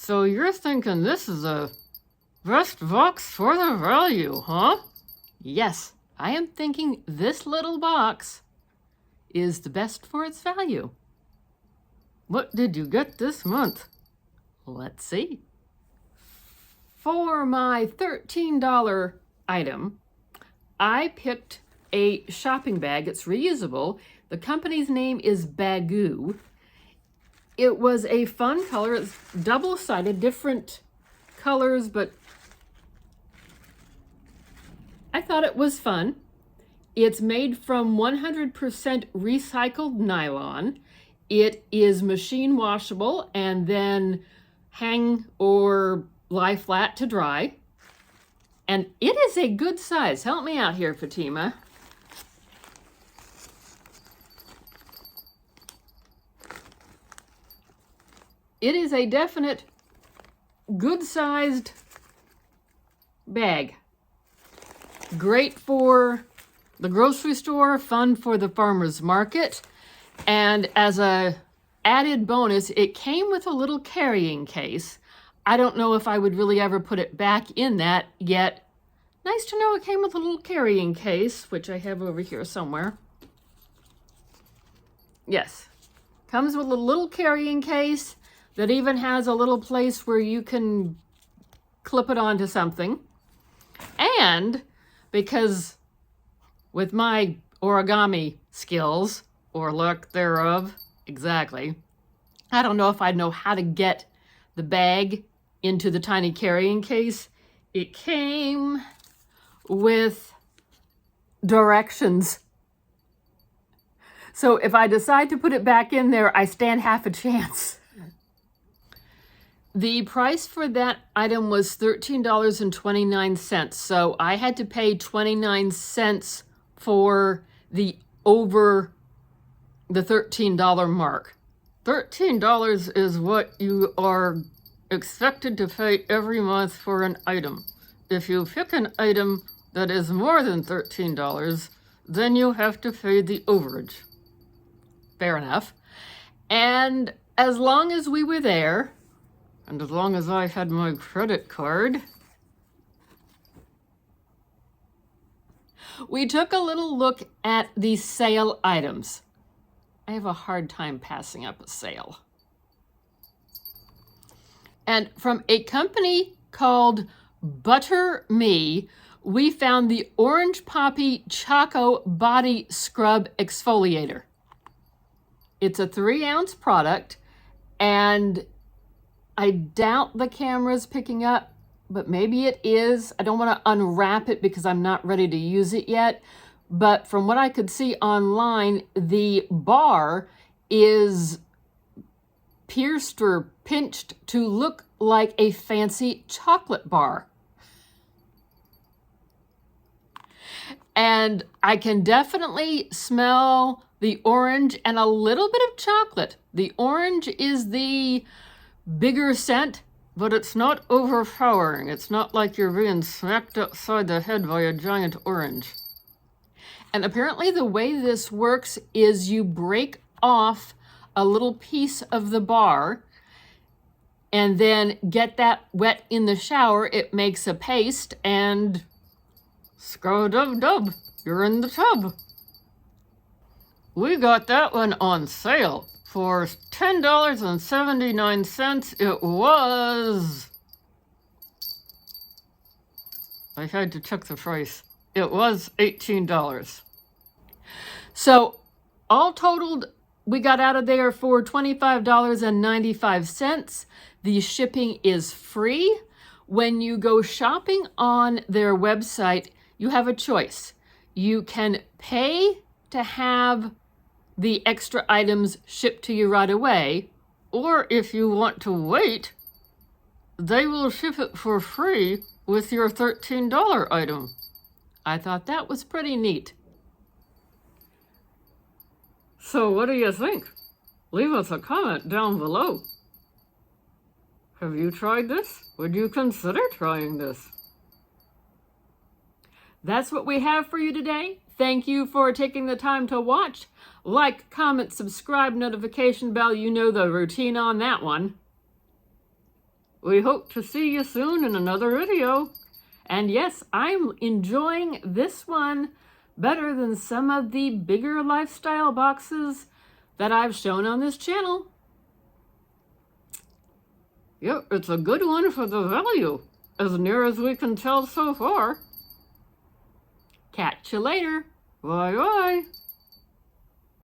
So you're thinking this is a best box for the value, huh? Yes, I am thinking this little box is the best for its value. What did you get this month? Let's see. For my $13 item, I picked a shopping bag. It's reusable. The company's name is Baggu. It was a fun color. It's double-sided, different colors, but I thought it was fun. It's made from 100% recycled nylon. It is machine washable and then hang or lie flat to dry. And it is a good size. Help me out here, Fatima. It is a definite good-sized bag. Great for the grocery store, fun for the farmer's market. And as a added bonus, it came with a little carrying case. I don't know if I would really ever put it back in that yet. Nice to know it came with a little carrying case, which I have over here somewhere. Yes, comes with a little carrying case that even has a little place where you can clip it onto something. And because with my origami skills, or lack thereof, exactly, I don't know if I'd know how to get the bag into the tiny carrying case. It came with directions. So if I decide to put it back in there, I stand half a chance. The price for that item was $13.29. So I had to pay 29 cents for the over the $13 mark. $13 is what you are expected to pay every month for an item. If you pick an item that is more than $13, then you have to pay the overage. Fair enough. And as long as we were there, and as long as I had my credit card, we took a little look at the sale items. I have a hard time passing up a sale. And from a company called butterandme, we found the Orange Poppy Choco Body Scrub Exfoliator. It's a 3-ounce product, and I doubt the camera's picking up, but maybe it is. I don't want to unwrap it because I'm not ready to use it yet. But from what I could see online, the bar is pierced or pinched to look like a fancy chocolate bar. And I can definitely smell the orange and a little bit of chocolate. The orange is the bigger scent, but it's not overpowering. It's not like you're being smacked upside the head by a giant orange. And apparently the way this works is you break off a little piece of the bar and then get that wet in the shower. It makes a paste and scrub-dub-dub, you're in the tub. We got that one on sale for $10.79. It was... I had to check the price. It was $18. So all totaled, we got out of there for $25.95. The shipping is free. When you go shopping on their website, you have a choice. You can pay to have the extra items shipped to you right away, or if you want to wait, they will ship it for free with your $13 item. I thought that was pretty neat. So what do you think? Leave us a comment down below. Have you tried this? Would you consider trying this? That's what we have for you today. Thank you for taking the time to watch. Like, comment, subscribe, notification bell. You know the routine on that one. We hope to see you soon in another video. And yes, I'm enjoying this one better than some of the bigger lifestyle boxes that I've shown on this channel. Yep, it's a good one for the value, as near as we can tell so far. Catch you later. Bye-bye.